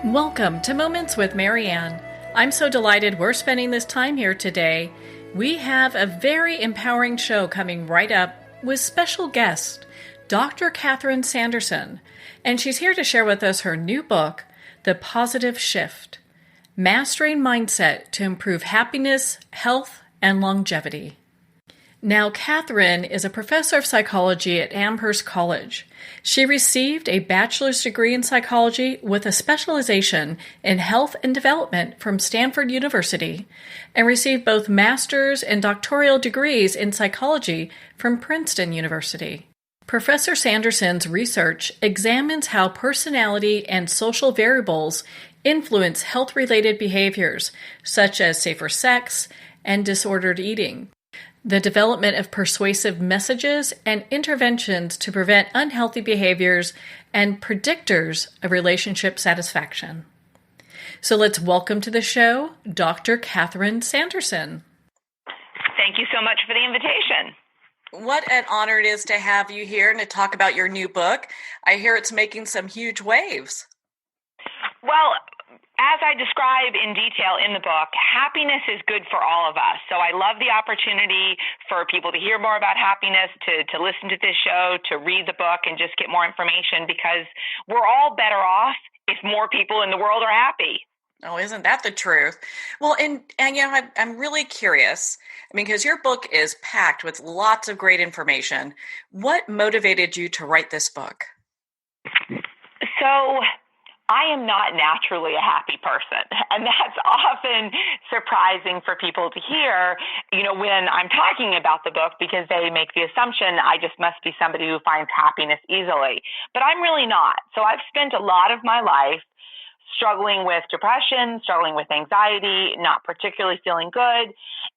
Welcome to Moments with Marianne. I'm so delighted we're spending this time here today. We have a very empowering show coming right up with special guest, Dr. Catherine Sanderson, and she's here to share with us her new book, The Positive Shift, Mastering Mindset to Improve Happiness, Health, and Longevity. Now, Catherine is a professor of psychology at Amherst College. She received a bachelor's degree in psychology with a specialization in health and development from Stanford University and received both master's and doctoral degrees in psychology from Princeton University. Professor Sanderson's research examines how personality and social variables influence health-related behaviors, such as safer sex and disordered eating, the development of persuasive messages and interventions to prevent unhealthy behaviors, and predictors of relationship satisfaction. So let's welcome to the show, Dr. Catherine Sanderson. Thank you so much for the invitation. What an honor it is to have you here and to talk about your new book. I hear it's making some huge waves. Well, as I describe in detail in the book, happiness is good for all of us. So I love the opportunity for people to hear more about happiness, to listen to this show, to read the book, and just get more information, because we're all better off if more people in the world are happy. Oh, isn't that the truth? Well, and I'm really curious. Because your book is packed with lots of great information. What motivated you to write this book? So I am not naturally a happy person, and that's often surprising for people to hear, when I'm talking about the book, because they make the assumption I just must be somebody who finds happiness easily. But I'm really not. So I've spent a lot of my life struggling with depression, struggling with anxiety, not particularly feeling good.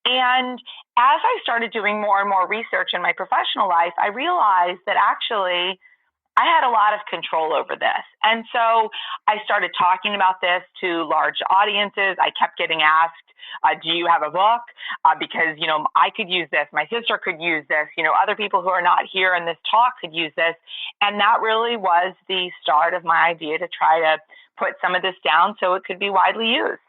And as I started doing more and more research in my professional life, I realized that actually I had a lot of control over this. And so I started talking about this to large audiences. I kept getting asked, do you have a book? Because, I could use this. My sister could use this. Other people who are not here in this talk could use this. And that really was the start of my idea to try to put some of this down so it could be widely used.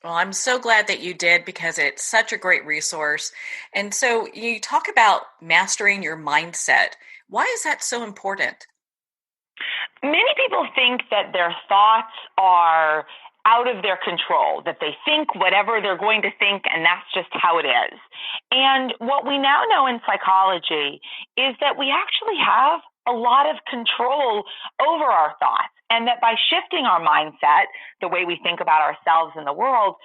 Well, I'm so glad that you did, because it's such a great resource. And so you talk about mastering your mindset. Why is that so important? Many people think that their thoughts are out of their control, that they think whatever they're going to think, and that's just how it is. And what we now know in psychology is that we actually have a lot of control over our thoughts, and that by shifting our mindset, the way we think about ourselves and the world,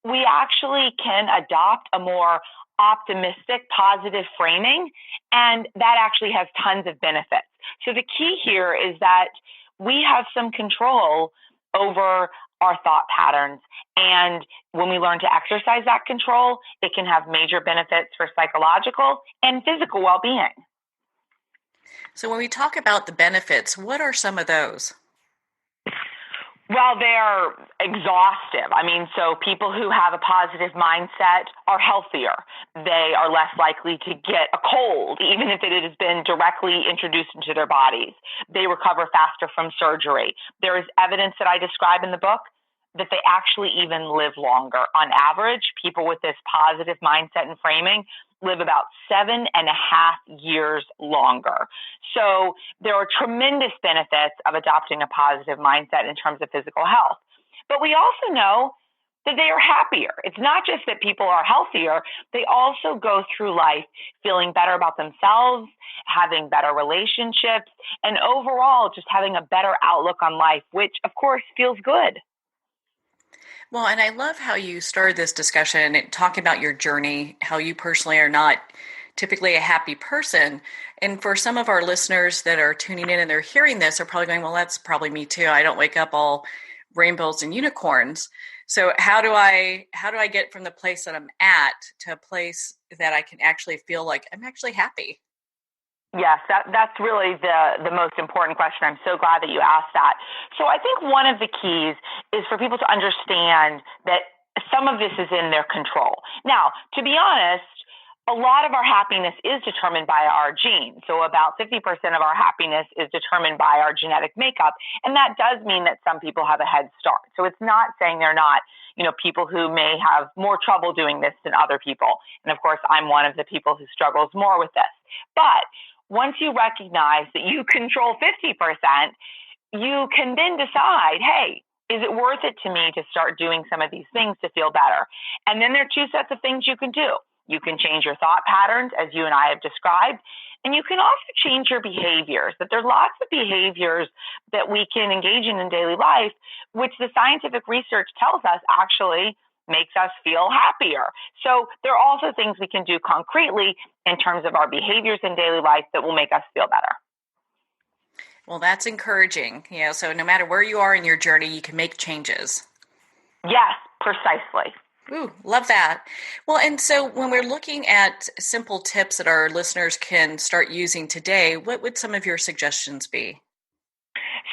we actually can adopt a more optimistic, positive framing, and that actually has tons of benefits. So the key here is that we have some control over our thought patterns, and when we learn to exercise that control, it can have major benefits for psychological and physical well-being. So when we talk about the benefits, what are some of those? Well, they're exhaustive. So people who have a positive mindset are healthier. They are less likely to get a cold, even if it has been directly introduced into their bodies. They recover faster from surgery. There is evidence that I describe in the book that they actually even live longer. On average, people with this positive mindset and framing live about 7.5 years longer. So there are tremendous benefits of adopting a positive mindset in terms of physical health. But we also know that they are happier. It's not just that people are healthier, they also go through life feeling better about themselves, having better relationships, and overall just having a better outlook on life, which of course feels good. Well, and I love how you started this discussion talking about your journey, how you personally are not typically a happy person. And for some of our listeners that are tuning in and they're hearing this, are probably going, well, that's probably me too. I don't wake up all rainbows and unicorns. So how do I get from the place that I'm at to a place that I can actually feel like I'm actually happy? Yes, that's really the most important question. I'm so glad that you asked that. So I think one of the keys is for people to understand that some of this is in their control. Now, to be honest, a lot of our happiness is determined by our genes. So about 50% of our happiness is determined by our genetic makeup. And that does mean that some people have a head start. So it's not saying they're not, people who may have more trouble doing this than other people. And of course, I'm one of the people who struggles more with this. But once you recognize that you control 50%, you can then decide, hey, is it worth it to me to start doing some of these things to feel better? And then there are two sets of things you can do. You can change your thought patterns, as you and I have described, and you can also change your behaviors. That there's lots of behaviors that we can engage in daily life, which the scientific research tells us actually makes us feel happier. So there are also things we can do concretely in terms of our behaviors in daily life that will make us feel better. Well, that's encouraging. So no matter where you are in your journey, you can make changes. Yes, precisely. Ooh, love that. Well, and so when we're looking at simple tips that our listeners can start using today, what would some of your suggestions be?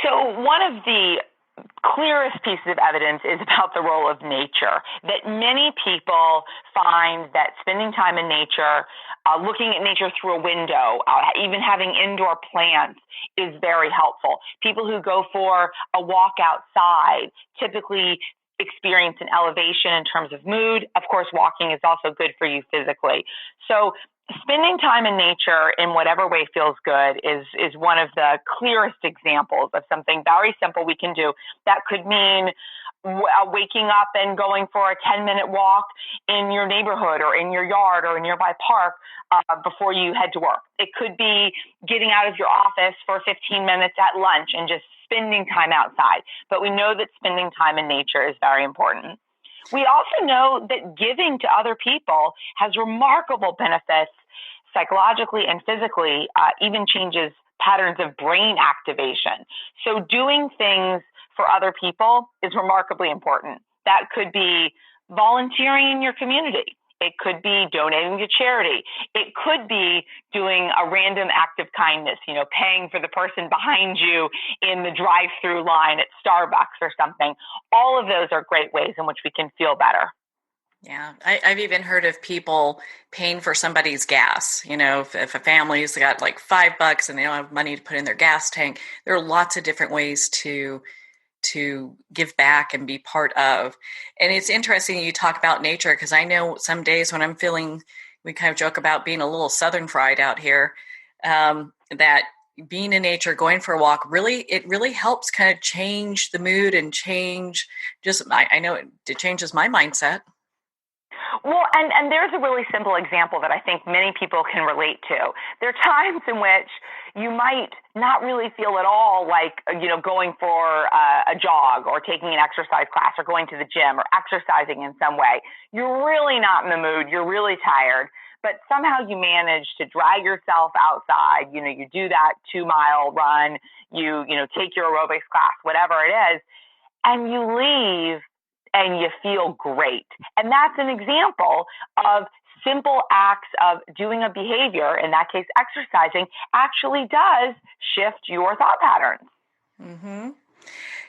So one of the clearest pieces of evidence is about the role of nature, that many people find that spending time in nature, looking at nature through a window, even having indoor plants is very helpful. People who go for a walk outside typically experience an elevation in terms of mood. Of course, walking is also good for you physically. So spending time in nature in whatever way feels good is one of the clearest examples of something very simple we can do. That could mean waking up and going for a 10-minute walk in your neighborhood or in your yard or a nearby park before you head to work. It could be getting out of your office for 15 minutes at lunch and just spending time outside. But we know that spending time in nature is very important. We also know that giving to other people has remarkable benefits psychologically and physically, even changes patterns of brain activation. So doing things for other people is remarkably important. That could be volunteering in your community. It could be donating to charity. It could be doing a random act of kindness, paying for the person behind you in the drive-through line at Starbucks or something. All of those are great ways in which we can feel better. Yeah, I've even heard of people paying for somebody's gas. If a family's got like $5 and they don't have money to put in their gas tank, there are lots of different ways to give back and be part of. And it's interesting you talk about nature, because I know some days when I'm feeling, we kind of joke about being a little Southern fried out here, that being in nature, going for a walk, it really helps kind of change the mood and change I know it changes my mindset. Well, and there's a really simple example that I think many people can relate to. There are times in which you might not really feel at all like, going for a jog or taking an exercise class or going to the gym or exercising in some way. You're really not in the mood. You're really tired. But somehow you manage to drag yourself outside. You do that 2-mile run. You take your aerobics class, whatever it is, and you leave and you feel great. And that's an example of simple acts of doing a behavior, in that case, exercising, actually does shift your thought patterns. Mm-hmm.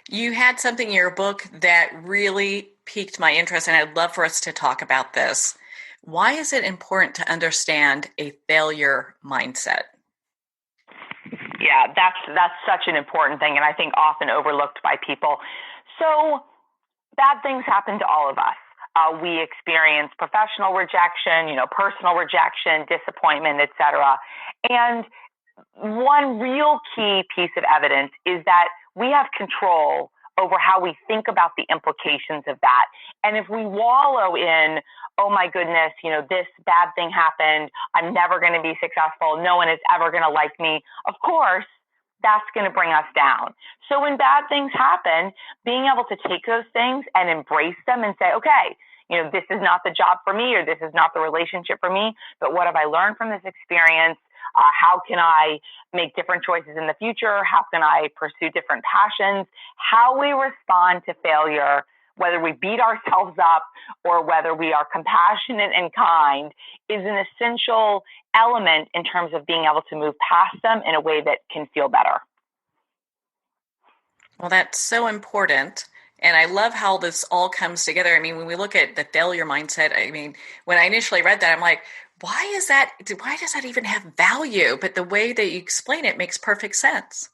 You had something in your book that really piqued my interest, and I'd love for us to talk about this. Why is it important to understand a failure mindset? Yeah, that's such an important thing, and I think often overlooked by people. So bad things happen to all of us. We experience professional rejection, personal rejection, disappointment, etc. And one real key piece of evidence is that we have control over how we think about the implications of that. And if we wallow in, oh my goodness, this bad thing happened, I'm never going to be successful, no one is ever going to like me, of course, that's going to bring us down. So when bad things happen, being able to take those things and embrace them and say, okay, this is not the job for me, or this is not the relationship for me, but what have I learned from this experience? How can I make different choices in the future? How can I pursue different passions? How we respond to failure, whether we beat ourselves up or whether we are compassionate and kind, is an essential element in terms of being able to move past them in a way that can feel better. Well, that's so important. And I love how this all comes together. I mean, when we look at the failure mindset, when I initially read that, I'm like, why is that? Why does that even have value? But the way that you explain it makes perfect sense.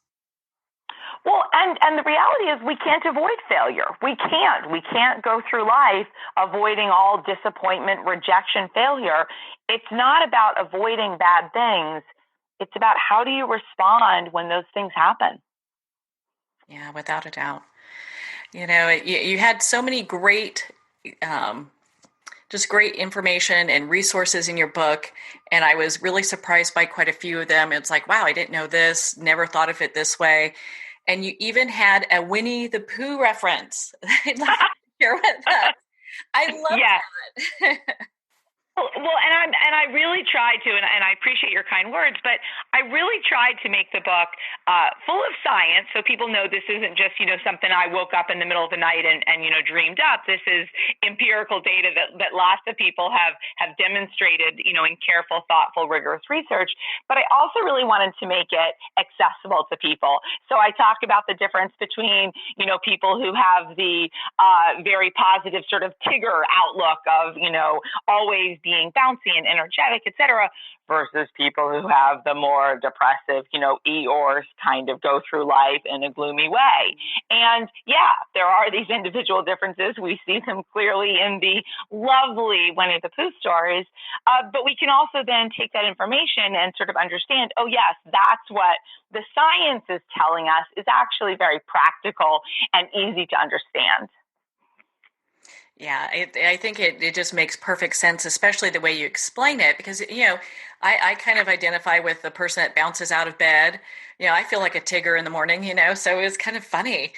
Well, and the reality is we can't avoid failure. We can't. We can't go through life avoiding all disappointment, rejection, failure. It's not about avoiding bad things. It's about how do you respond when those things happen. Yeah, without a doubt. You had so many great, just great information and resources in your book. And I was really surprised by quite a few of them. It's like, wow, I didn't know this, never thought of it this way. And you even had a Winnie the Pooh reference. I'd like to share with us. I love that. Well, and I really tried to, and I appreciate your kind words, but I really tried to make the book full of science, so people know this isn't just something I woke up in the middle of the night and dreamed up. This is empirical data that lots of people have demonstrated, in careful, thoughtful, rigorous research. But I also really wanted to make it accessible to people. So I talk about the difference between people who have the very positive sort of Tigger outlook of always being bouncy and energetic, et cetera, versus people who have the more depressive, Eeyores kind of go through life in a gloomy way. And yeah, there are these individual differences. We see them clearly in the lovely Winnie the Pooh stories, but we can also then take that information and sort of understand, oh yes, that's what the science is telling us is actually very practical and easy to understand. Yeah, I think it just makes perfect sense, especially the way you explain it, because, I kind of identify with the person that bounces out of bed. I feel like a Tigger in the morning, so it was kind of funny,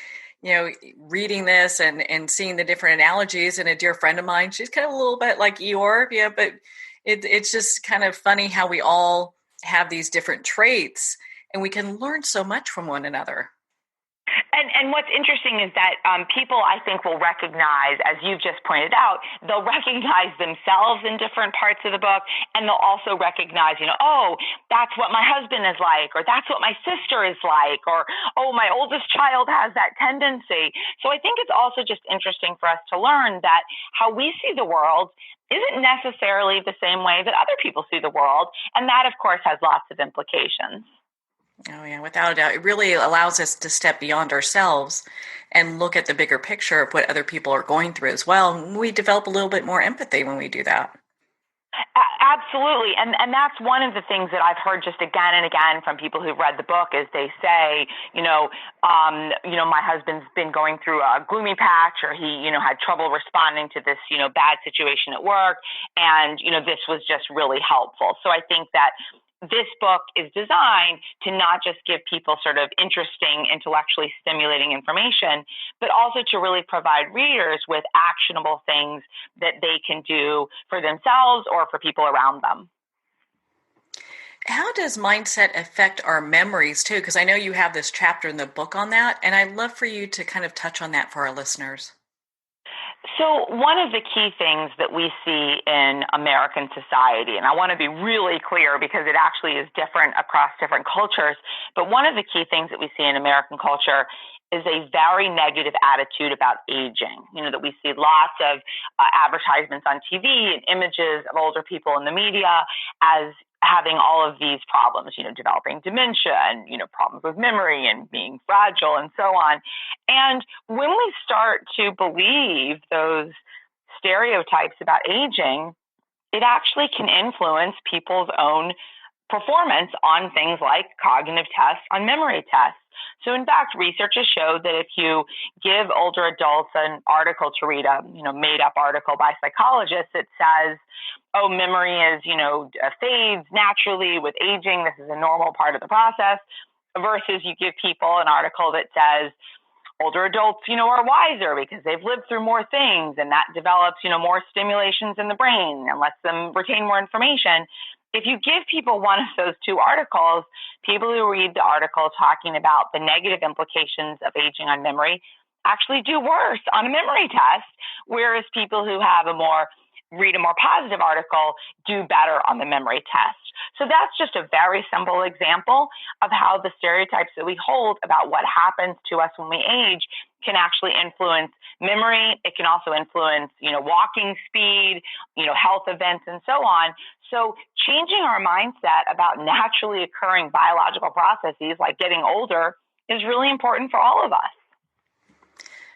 reading this and seeing the different analogies. And a dear friend of mine, she's kind of a little bit like Eeyore, but it's just kind of funny how we all have these different traits and we can learn so much from one another. And what's interesting is that people, I think, will recognize, as you've just pointed out, they'll recognize themselves in different parts of the book, and they'll also recognize, oh, that's what my husband is like, or that's what my sister is like, or, oh, my oldest child has that tendency. So I think it's also just interesting for us to learn that how we see the world isn't necessarily the same way that other people see the world, and that, of course, has lots of implications. Oh, yeah, without a doubt. It really allows us to step beyond ourselves and look at the bigger picture of what other people are going through as well. We develop a little bit more empathy when we do that. Absolutely. And that's one of the things that I've heard just again and again from people who've read the book is they say, my husband's been going through a gloomy patch, or he, had trouble responding to this, bad situation at work. And, this was just really helpful. So I think that this book is designed to not just give people sort of interesting, intellectually stimulating information, but also to really provide readers with actionable things that they can do for themselves or for people around them. How does mindset affect our memories too? Because I know you have this chapter in the book on that, and I'd love for you to kind of touch on that for our listeners. So one of the key things that we see in American society, and I want to be really clear because it actually is different across different cultures, but one of the key things that we see in American culture is a very negative attitude about aging. That we see lots of advertisements on TV and images of older people in the media as having all of these problems, developing dementia and, problems with memory and being fragile and so on. And when we start to believe those stereotypes about aging, it actually can influence people's own performance on things like cognitive tests, on memory tests. So in fact, research has showed that if you give older adults an article to read, a made up article by psychologists that says, oh, memory is, fades naturally with aging, this is a normal part of the process, versus you give people an article that says older adults, are wiser because they've lived through more things, and that develops, more stimulations in the brain and lets them retain more information. If you give people one of those two articles, people who read the article talking about the negative implications of aging on memory actually do worse on a memory test, whereas people who read a more positive article do better on the memory test. So that's just a very simple example of how the stereotypes that we hold about what happens to us when we age can actually influence memory. It can also influence, walking speed, health events and so on. So changing our mindset about naturally occurring biological processes like getting older is really important for all of us.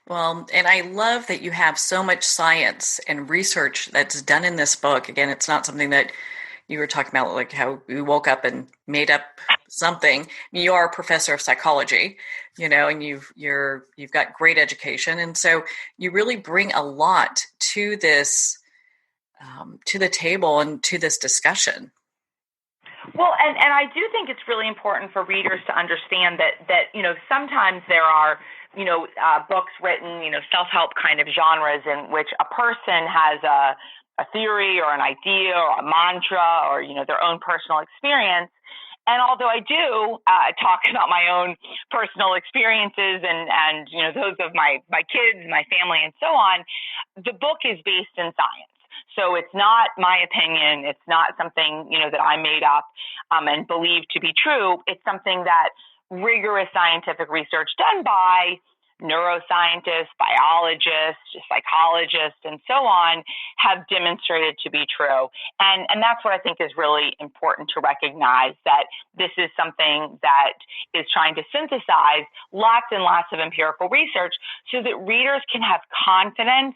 Well, and I love that you have so much science and research that's done in this book. Again, it's not something that you were talking about, like how you woke up and made up something. I mean, you are a professor of psychology, and you've got great education, and so you really bring a lot to this, to the table and to this discussion. Well, and I do think it's really important for readers to understand that sometimes there are books written, self-help kind of genres in which a person has a theory or an idea or a mantra or their own personal experience. And although I do talk about my own personal experiences and those of my kids, my family, and so on, the book is based in science. So it's not my opinion. It's not something, that I made up and believe to be true. It's something that rigorous scientific research done by neuroscientists, biologists, psychologists, and so on have demonstrated to be true. And that's what I think is really important to recognize, that this is something that is trying to synthesize lots and lots of empirical research so that readers can have confidence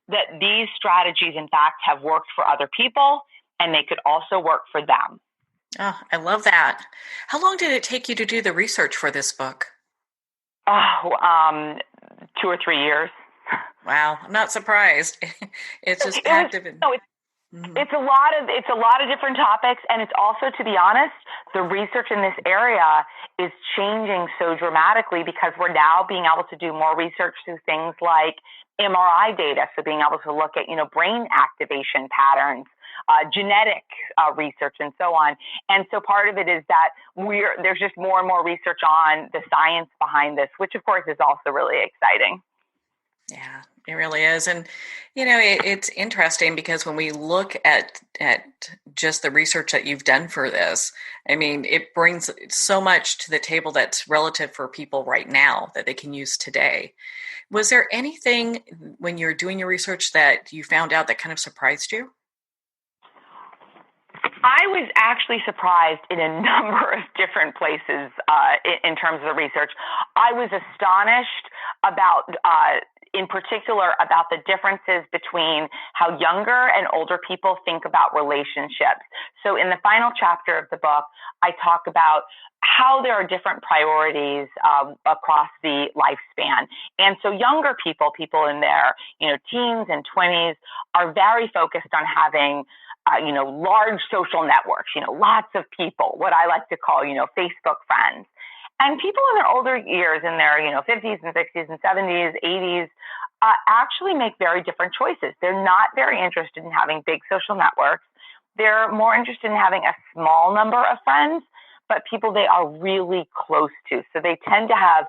that these strategies, in fact, have worked for other people and they could also work for them. Oh, I love that. How long did it take you to do the research for this book? 2 or 3 years. Wow, I'm not surprised. It's just active. It's a lot of different topics, and it's also, to be honest, the research in this area is changing so dramatically because we're now being able to do more research through things like MRI data, so being able to look at brain activation patterns, genetic research, and so on. And so part of it is that there's just more and more research on the science behind this, which of course is also really exciting. Yeah, it really is. And, it's interesting because when we look at just the research that you've done for this, I mean, it brings so much to the table that's relative for people right now that they can use today. Was there anything when you're doing your research that you found out that kind of surprised you? I was actually surprised in a number of different places in terms of the research. I was astonished about, in particular, about the differences between how younger and older people think about relationships. So in the final chapter of the book, I talk about how there are different priorities across the lifespan. And so younger people in their teens and 20s, are very focused on having large social networks, lots of people, what I like to call, Facebook friends. And people in their older years, in their, 50s and 60s and 70s, 80s, actually make very different choices. They're not very interested in having big social networks. They're more interested in having a small number of friends, but people they are really close to. So they tend to have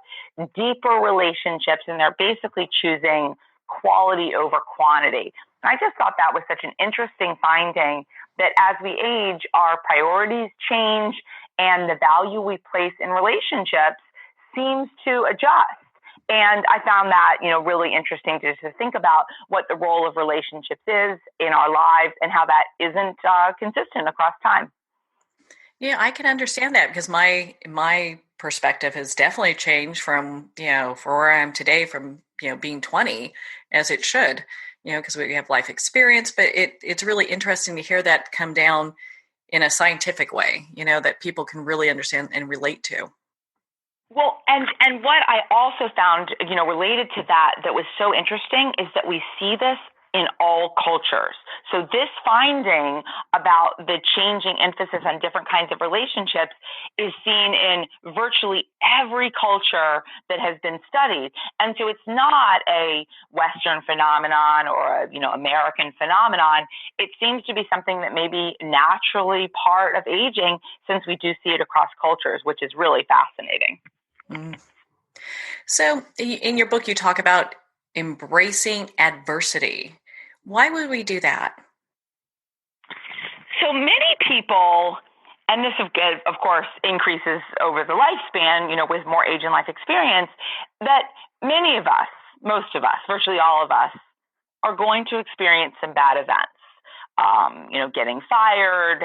deeper relationships, and they're basically choosing quality over quantity. I just thought that was such an interesting finding, that as we age, our priorities change and the value we place in relationships seems to adjust. And I found that, really interesting to think about what the role of relationships is in our lives and how that isn't consistent across time. Yeah, I can understand that because my perspective has definitely changed from, for where I am today, from, being 20 as it should, because we have life experience, but it's really interesting to hear that come down in a scientific way, that people can really understand and relate to. Well, and what I also found, related to that was so interesting is that we see this in all cultures. So this finding about the changing emphasis on different kinds of relationships is seen in virtually every culture that has been studied. And so it's not a Western phenomenon or a, American phenomenon. It seems to be something that may be naturally part of aging, since we do see it across cultures, which is really fascinating. Mm. So in your book, you talk about embracing adversity. Why would we do that? So many people, and this of course increases over the lifespan, with more age and life experience, that many of us, most of us, virtually all of us, are going to experience some bad events. getting fired,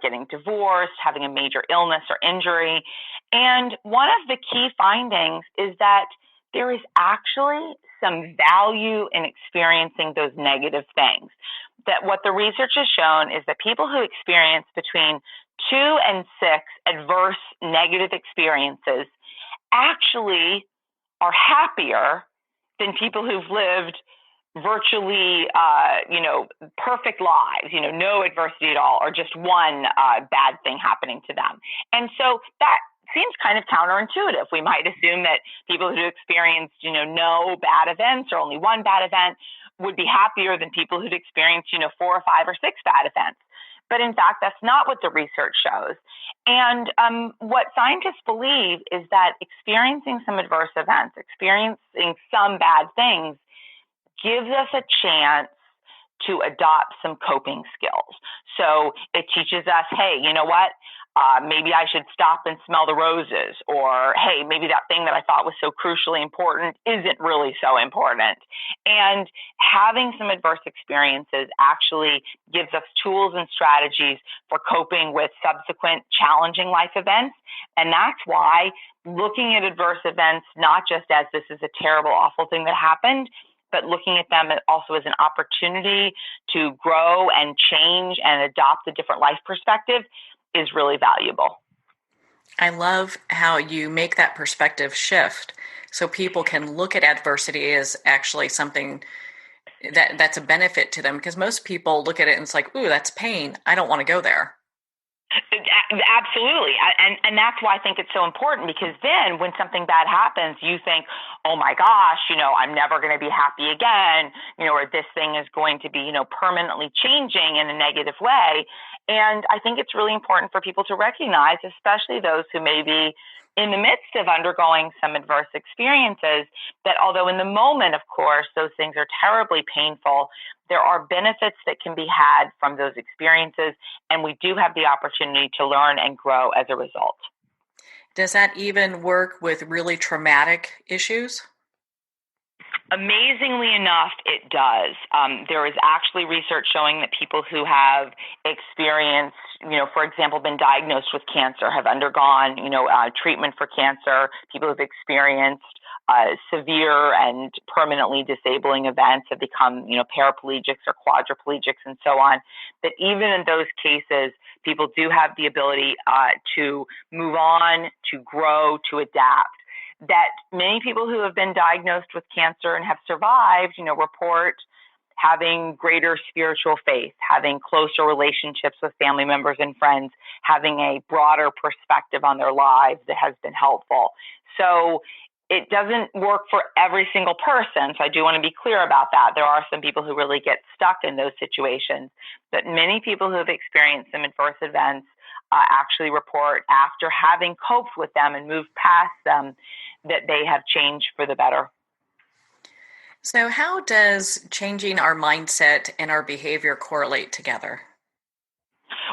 getting divorced, having a major illness or injury. And one of the key findings is that there is actually some value in experiencing those negative things. That what the research has shown is that people who experience between 2 and 6 adverse negative experiences actually are happier than people who've lived virtually, perfect lives, no adversity at all, or just one bad thing happening to them. And so that seems kind of counterintuitive. We might assume that people who experienced, no bad events or only one bad event would be happier than people who'd experienced, 4 or 5 or 6 bad events. But in fact, that's not what the research shows. And what scientists believe is that experiencing some adverse events, experiencing some bad things, gives us a chance to adopt some coping skills. So it teaches us, hey, you know what? Maybe I should stop and smell the roses. Or, hey, maybe that thing that I thought was so crucially important isn't really so important. And having some adverse experiences actually gives us tools and strategies for coping with subsequent challenging life events. And that's why looking at adverse events, not just as this is a terrible, awful thing that happened, but looking at them also as an opportunity to grow and change and adopt a different life perspective is really valuable. I love how you make that perspective shift so people can look at adversity as actually something that's a benefit to them, because most people look at it and it's like, ooh, that's pain. I don't want to go there. Absolutely. And that's why I think it's so important, because then when something bad happens, you think, oh my gosh, I'm never going to be happy again, or this thing is going to be, permanently changing in a negative way. And I think it's really important for people to recognize, especially those who may be in the midst of undergoing some adverse experiences, that although in the moment, of course, those things are terribly painful, there are benefits that can be had from those experiences, and we do have the opportunity to learn and grow as a result. Does that even work with really traumatic issues? Amazingly enough, it does. There is actually research showing that people who have experienced, for example, been diagnosed with cancer, have undergone, treatment for cancer, people who've experienced severe and permanently disabling events, have become, paraplegics or quadriplegics and so on, that even in those cases, people do have the ability to move on, to grow, to adapt. That many people who have been diagnosed with cancer and have survived, report having greater spiritual faith, having closer relationships with family members and friends, having a broader perspective on their lives that has been helpful. So it doesn't work for every single person. So I do want to be clear about that. There are some people who really get stuck in those situations, but many people who have experienced some adverse events actually report, after having coped with them and moved past them, that they have changed for the better. So how does changing our mindset and our behavior correlate together?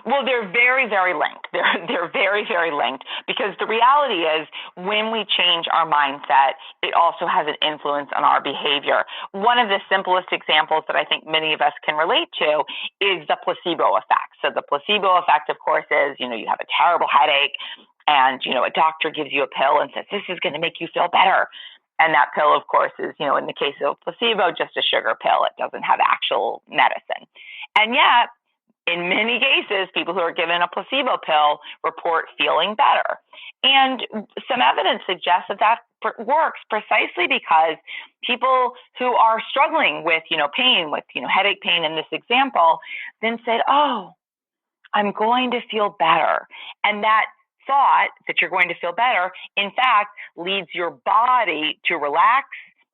Well, they're very, very linked. They're very, very linked, because the reality is when we change our mindset, it also has an influence on our behavior. One of the simplest examples that I think many of us can relate to is the placebo effect. So the placebo effect, of course, is, you have a terrible headache and, a doctor gives you a pill and says, this is going to make you feel better. And that pill, of course, is, in the case of placebo, just a sugar pill. It doesn't have actual medicine. And yet, in many cases, people who are given a placebo pill report feeling better. And some evidence suggests that works precisely because people who are struggling with, pain, with, headache pain in this example, then said, oh, I'm going to feel better. And that thought that you're going to feel better, in fact, leads your body to relax.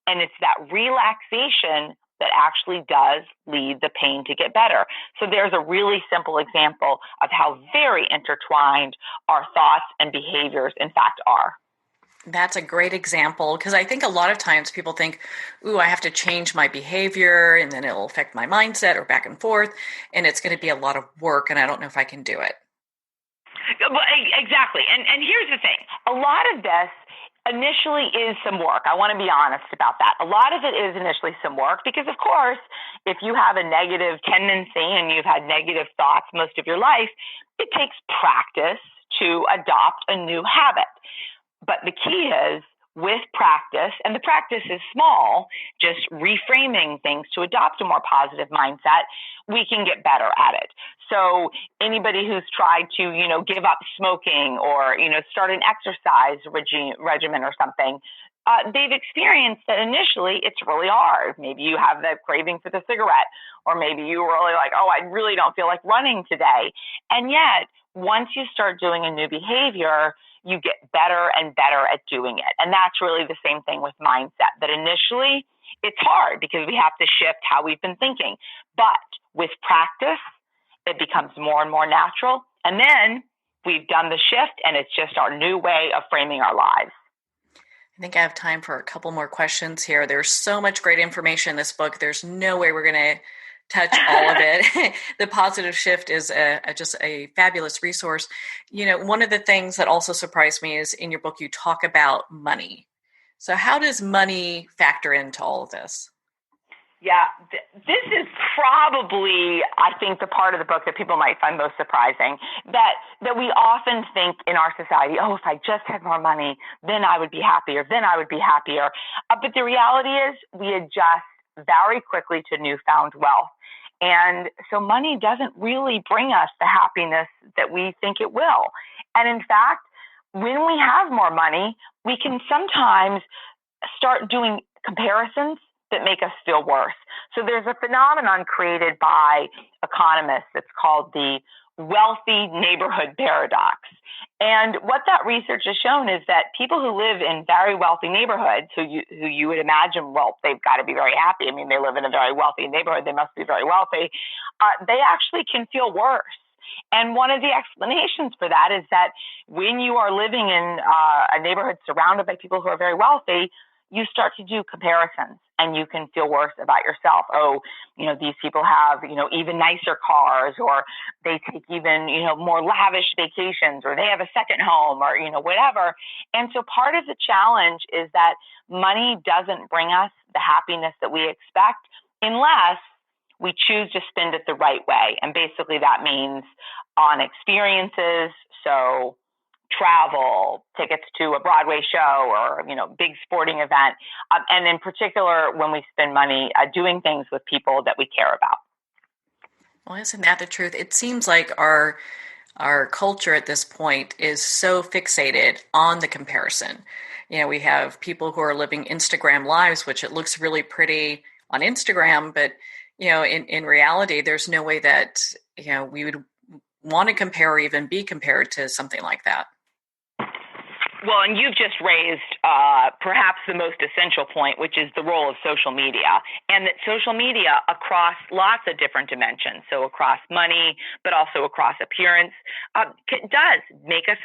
And it's that relaxation that actually does lead the pain to get better. So there's a really simple example of how very intertwined our thoughts and behaviors, in fact, are. That's a great example, because I think a lot of times people think, ooh, I have to change my behavior and then it'll affect my mindset, or back and forth, and it's going to be a lot of work and I don't know if I can do it. Exactly. And here's the thing. A lot of this initially is some work. I want to be honest about that. A lot of it is initially some work because, of course, if you have a negative tendency and you've had negative thoughts most of your life, it takes practice to adopt a new habit. But the key is with practice, and the practice is small, just reframing things to adopt a more positive mindset, we can get better at it. So anybody who's tried to, give up smoking or, start an exercise regimen or something, they've experienced that initially it's really hard. Maybe you have the craving for the cigarette, or maybe you were really like, oh, I really don't feel like running today. And yet, once you start doing a new behavior, you get better and better at doing it. And that's really the same thing with mindset, that initially it's hard because we have to shift how we've been thinking. But with practice, it becomes more and more natural. And then we've done the shift, and it's just our new way of framing our lives. I think I have time for a couple more questions here. There's so much great information in this book. There's no way we're going to touch all of it. The Positive Shift is just a fabulous resource. One of the things that also surprised me is in your book, you talk about money. So how does money factor into all of this? Yeah, this is probably, I think, the part of the book that people might find most surprising, that we often think in our society, oh, if I just had more money, then I would be happier, But the reality is we adjust very quickly to newfound wealth. And so money doesn't really bring us the happiness that we think it will. And in fact, when we have more money, we can sometimes start doing comparisons that make us feel worse. So there's a phenomenon created by economists that's called the wealthy neighborhood paradox. And what that research has shown is that people who live in very wealthy neighborhoods, who you would imagine, well, they've got to be very happy. I mean, they live in a very wealthy neighborhood. They must be very wealthy. They actually can feel worse. And one of the explanations for that is that when you are living in a neighborhood surrounded by people who are very wealthy, you start to do comparisons and you can feel worse about yourself. Oh, these people have, even nicer cars, or they take even, more lavish vacations, or they have a second home, or, whatever. And so part of the challenge is that money doesn't bring us the happiness that we expect unless we choose to spend it the right way. And basically that means on experiences. So travel, tickets to a Broadway show or, big sporting event. And in particular, when we spend money doing things with people that we care about. Well, isn't that the truth? It seems like our culture at this point is so fixated on the comparison. We have people who are living Instagram lives, which it looks really pretty on Instagram, but, in reality, there's no way that, we would want to compare or even be compared to something like that. Well, and you've just raised perhaps the most essential point, which is the role of social media, and that social media across lots of different dimensions, so across money, but also across appearance, does make us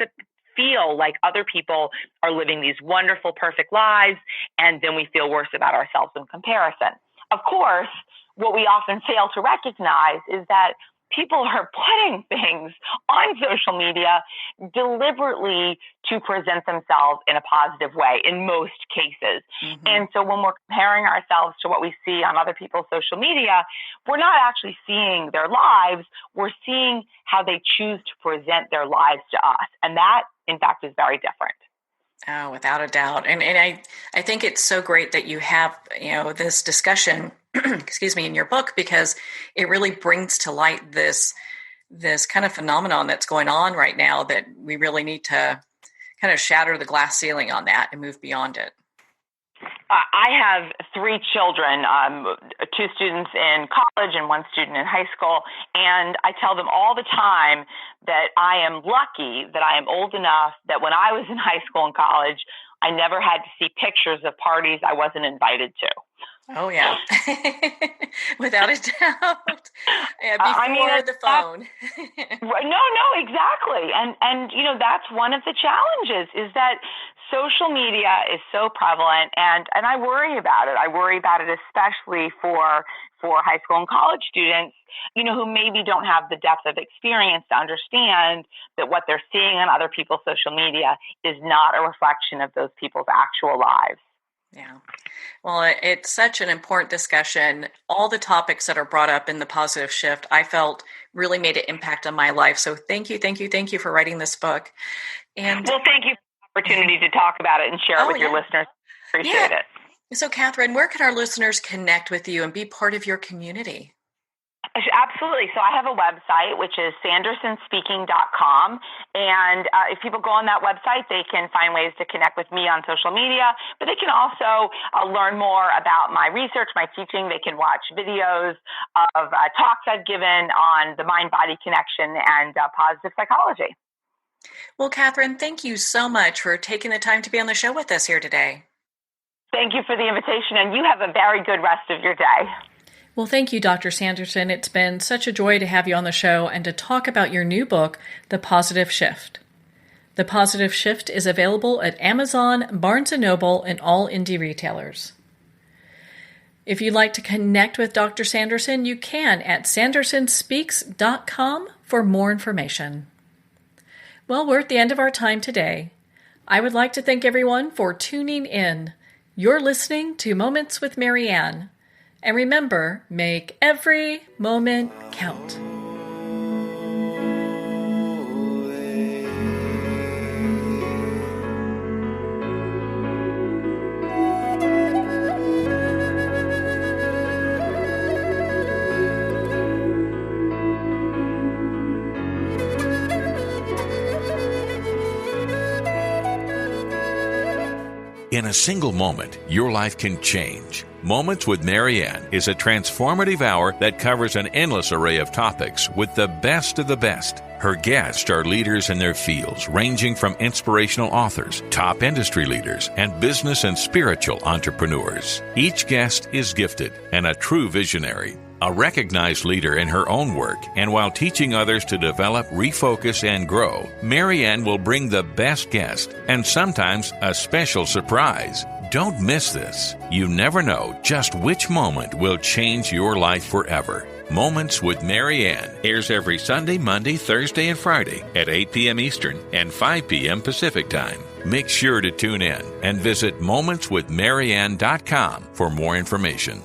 feel like other people are living these wonderful, perfect lives, and then we feel worse about ourselves in comparison. Of course, what we often fail to recognize is that people are putting things on social media deliberately to present themselves in a positive way in most cases. Mm-hmm. And so when we're comparing ourselves to what we see on other people's social media, we're not actually seeing their lives. We're seeing how they choose to present their lives to us. And that, in fact, is very different. Oh, without a doubt. And I think it's so great that you have, this discussion, in your book, because it really brings to light this kind of phenomenon that's going on right now, that we really need to kind of shatter the glass ceiling on that and move beyond it. I have 3 children, 2 students in college and 1 student in high school, and I tell them all the time that I am lucky that I am old enough that when I was in high school and college, I never had to see pictures of parties I wasn't invited to. Oh, yeah. Without a doubt. Yeah, before the phone. No, exactly. And that's one of the challenges, is that social media is so prevalent, and I worry about it. I worry about it especially for high school and college students, who maybe don't have the depth of experience to understand that what they're seeing on other people's social media is not a reflection of those people's actual lives. Yeah. Well, it's such an important discussion. All the topics that are brought up in The Positive Shift, I felt really made an impact on my life. So thank you for writing this book. And well, thank you for the opportunity to talk about it and share it with your listeners. Appreciate it. So, Catherine, where can our listeners connect with you and be part of your community? Absolutely. So I have a website, which is sandersonspeaking.com. And if people go on that website, they can find ways to connect with me on social media, but they can also learn more about my research, my teaching. They can watch videos of talks I've given on the mind-body connection and positive psychology. Well, Catherine, thank you so much for taking the time to be on the show with us here today. Thank you for the invitation, and you have a very good rest of your day. Well, thank you, Dr. Sanderson. It's been such a joy to have you on the show and to talk about your new book, The Positive Shift. The Positive Shift is available at Amazon, Barnes & Noble, and all indie retailers. If you'd like to connect with Dr. Sanderson, you can at sandersonspeaks.com for more information. Well, we're at the end of our time today. I would like to thank everyone for tuning in. You're listening to Moments with Marianne. And remember, make every moment count. In a single moment, your life can change. Moments with Marianne is a transformative hour that covers an endless array of topics with the best of the best. Her guests are leaders in their fields, ranging from inspirational authors, top industry leaders, and business and spiritual entrepreneurs. Each guest is gifted and a true visionary, a recognized leader in her own work, and while teaching others to develop, refocus, and grow, Marianne will bring the best guest and sometimes a special surprise. Don't miss this. You never know just which moment will change your life forever. Moments with Marianne airs every Sunday, Monday, Thursday, and Friday at 8 p.m. Eastern and 5 p.m. Pacific Time. Make sure to tune in and visit momentswithmarianne.com for more information.